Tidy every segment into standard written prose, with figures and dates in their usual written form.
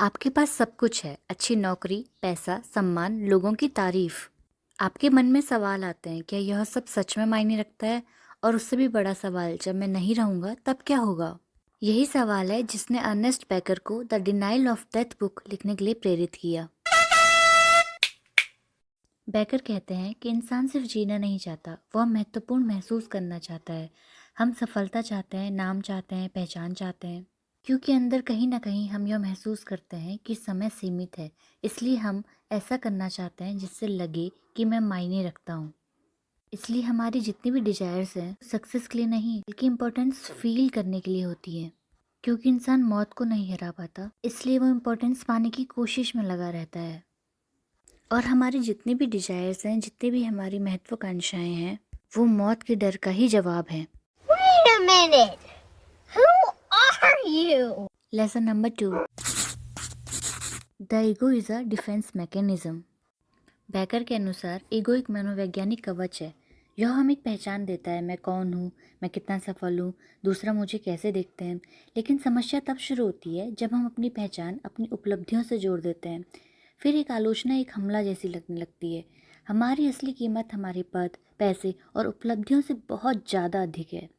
आपके पास सब कुछ है, अच्छी नौकरी, पैसा, सम्मान, लोगों की तारीफ। आपके मन में सवाल आते हैं, क्या यह सब सच में मायने रखता है? और उससे भी बड़ा सवाल, जब मैं नहीं रहूंगा तब क्या होगा? यही सवाल है जिसने अर्नेस्ट बेकर को the denial of death book लिखने के लिए प्रेरित किया। बेकर कहते हैं कि इंसान सिर्फ जीना नहीं चाहता, वह महत्वपूर्ण महसूस करना चाहता है। हम सफलता चाहते हैं, नाम चाहते हैं, पहचान चाहते हैं, क्योंकि अंदर कहीं ना कहीं हम यह महसूस करते हैं कि समय सीमित है। इसलिए हम ऐसा करना चाहते हैं जिससे लगे कि मैं मायने रखता हूँ। इसलिए हमारी जितनी भी डिजायर्स हैं, सक्सेस के लिए नहीं बल्कि इम्पोर्टेंस फील करने के लिए होती है। क्योंकि इंसान मौत को नहीं हरा पाता, इसलिए वो इम्पोर्टेंस पाने की कोशिश में लगा रहता है। और हमारी जितनी भी डिजायर्स हैं, जितनी भी हमारी महत्वाकांक्षाएं हैं, वो मौत के डर का ही जवाब है। Wait a minute. Who are you? Lesson number 2, the ego is a defence mechanism. Baker के अनुसार ईगो एक मनोवैज्ञानिक कवच है। यह हमें एक पहचान देता है, मैं कौन हूँ, मैं कितना सफल हूँ, दूसरा मुझे कैसे देखते हैं। लेकिन समस्या तब शुरू होती है जब हम अपनी पहचान अपनी उपलब्धियों से जोड़ देते हैं। फिर एक आलोचना एक हमला जैसी लगने लगती है। हमारी असली कीमत हमारे पद, पैसे और उपलब्धियों से बहुत ज़्यादा अधिक है।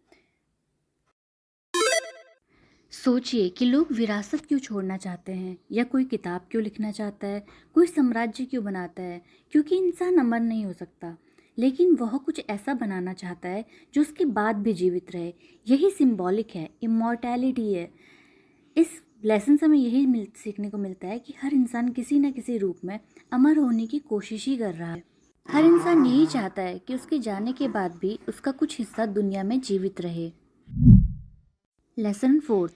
सोचिए कि लोग विरासत क्यों छोड़ना चाहते हैं, या कोई किताब क्यों लिखना चाहता है, कोई साम्राज्य क्यों बनाता है। क्योंकि इंसान अमर नहीं हो सकता, लेकिन वह कुछ ऐसा बनाना चाहता है जो उसके बाद भी जीवित रहे। यही सिंबॉलिक है, इमॉर्टैलिटी है। इस लेसन से हमें यही सीखने को मिलता है कि हर इंसान किसी न किसी रूप में अमर होने की कोशिश ही कर रहा है। हर इंसान यही चाहता है कि उसके जाने के बाद भी उसका कुछ हिस्सा दुनिया में जीवित रहे। लेसन 4,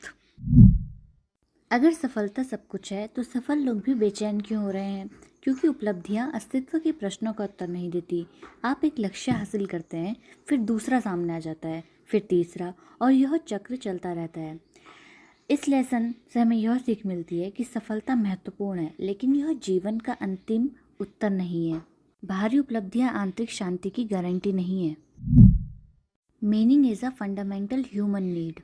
अगर सफलता सब कुछ है तो सफल लोग भी बेचैन क्यों हो रहे हैं? क्योंकि उपलब्धियां अस्तित्व के प्रश्नों का उत्तर नहीं देती। आप एक लक्ष्य हासिल करते हैं, फिर दूसरा सामने आ जाता है, फिर तीसरा, और यह चक्र चलता रहता है। इस लेसन से हमें यह सीख मिलती है कि सफलता महत्वपूर्ण है, लेकिन यह जीवन का अंतिम उत्तर नहीं है। बाहरी उपलब्धियां आंतरिक शांति की गारंटी नहीं है। Meaning is a fundamental human need.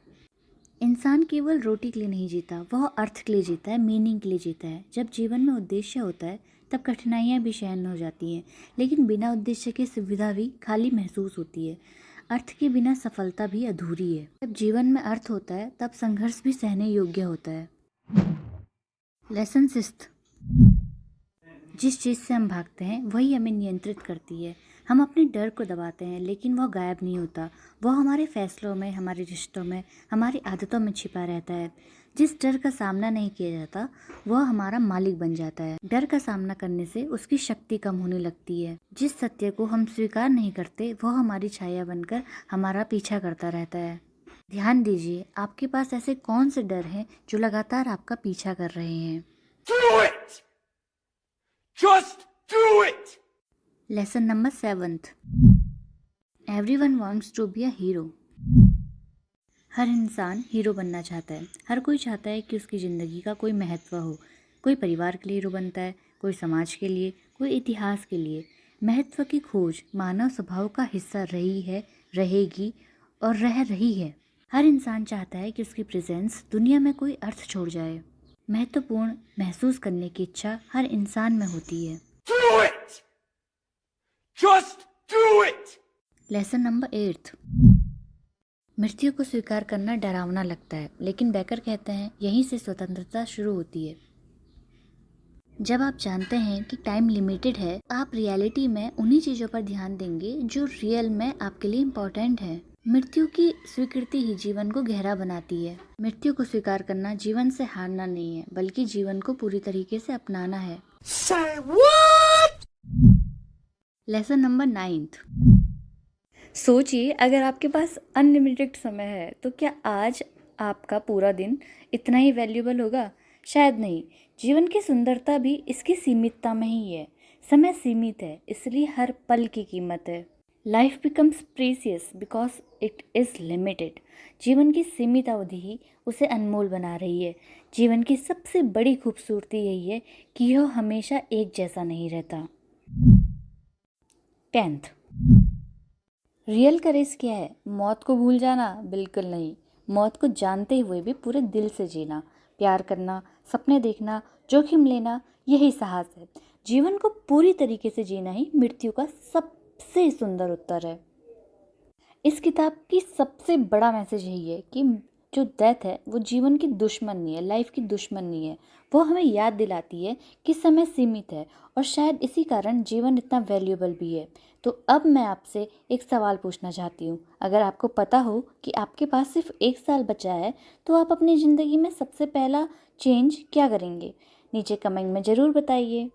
इंसान केवल रोटी के लिए नहीं जीता, वह अर्थ के लिए जीता है, मीनिंग के लिए जीता है। जब जीवन में उद्देश्य होता है तब कठिनाइयाँ भी सहन हो जाती हैं, लेकिन बिना उद्देश्य के सुविधा भी खाली महसूस होती है। अर्थ के बिना सफलता भी अधूरी है। जब जीवन में अर्थ होता है तब संघर्ष भी सहने योग्य होता है। लेसन 6, जिस चीज़ से हम भागते हैं वही हमें नियंत्रित करती है। हम अपने डर को दबाते हैं, लेकिन वह गायब नहीं होता। वह हमारे फैसलों में, हमारे रिश्तों में, हमारी आदतों में छिपा रहता है। जिस डर का सामना नहीं किया जाता वह हमारा मालिक बन जाता है। डर का सामना करने से उसकी शक्ति कम होने लगती है। जिस सत्य को हम स्वीकार नहीं करते वह हमारी छाया बनकर हमारा पीछा करता रहता है। ध्यान दीजिए, आपके पास ऐसे कौन से डर हैं जो लगातार आपका पीछा कर रहे हैं? Do it! Just do it! Lesson number 7, everyone wants to be a hero. हर इंसान हीरो बनना चाहता है। हर कोई चाहता है कि उसकी ज़िंदगी का कोई महत्व हो। कोई परिवार के लिए हीरो बनता है, कोई समाज के लिए, कोई इतिहास के लिए। महत्व की खोज मानव स्वभाव का हिस्सा रही है, रहेगी और रह रही है। हर इंसान चाहता है कि उसकी प्रेजेंस दुनिया में कोई अर्थ छोड़ जाए। महत्वपूर्ण महसूस करने की इच्छा हर इंसान में होती है। Do it! Just do it! Lesson number 8, मृत्यु को स्वीकार करना डरावना लगता है, लेकिन बेकर कहते हैं यहीं से स्वतंत्रता शुरू होती है। जब आप जानते हैं कि टाइम लिमिटेड है, आप रियलिटी में उन्हीं चीज़ों पर ध्यान देंगे जो रियल में आपके लिए इम्पोर्टेंट है। मृत्यु की स्वीकृति ही जीवन को गहरा बनाती है। मृत्यु को स्वीकार करना जीवन से हारना नहीं है, बल्कि जीवन को पूरी तरीके से अपनाना है। Say what? लेसन नंबर 9, सोचिए अगर आपके पास अनलिमिटेड समय है तो क्या आज आपका पूरा दिन इतना ही वैल्यूबल होगा? शायद नहीं। जीवन की सुंदरता भी इसकी सीमितता में ही है। समय सीमित है, इसलिए हर पल की कीमत है। Life becomes precious because it is limited. जीवन की सीमित अवधि ही उसे अनमोल बना रही है। जीवन की सबसे बड़ी खूबसूरती यही है कि यह हमेशा एक जैसा नहीं रहता। 10th, रियल करेज क्या है? मौत को भूल जाना? बिल्कुल नहीं। मौत को जानते हुए भी पूरे दिल से जीना, प्यार करना, सपने देखना, जोखिम लेना, यही साहस है। जीवन को पूरी तरीके से जीना ही मृत्यु का सबसे सुंदर उत्तर है। इस किताब की सबसे बड़ा मैसेज यही है कि जो डेथ है वो जीवन की दुश्मन नहीं है, लाइफ की दुश्मन नहीं है। वो हमें याद दिलाती है कि समय सीमित है और शायद इसी कारण जीवन इतना वैल्यूएबल भी है। तो अब मैं आपसे एक सवाल पूछना चाहती हूँ। अगर आपको पता हो कि आपके पास सिर्फ 1 साल बचा है तो आप अपनी ज़िंदगी में सबसे पहला चेंज क्या करेंगे? नीचे कमेंट में ज़रूर बताइए।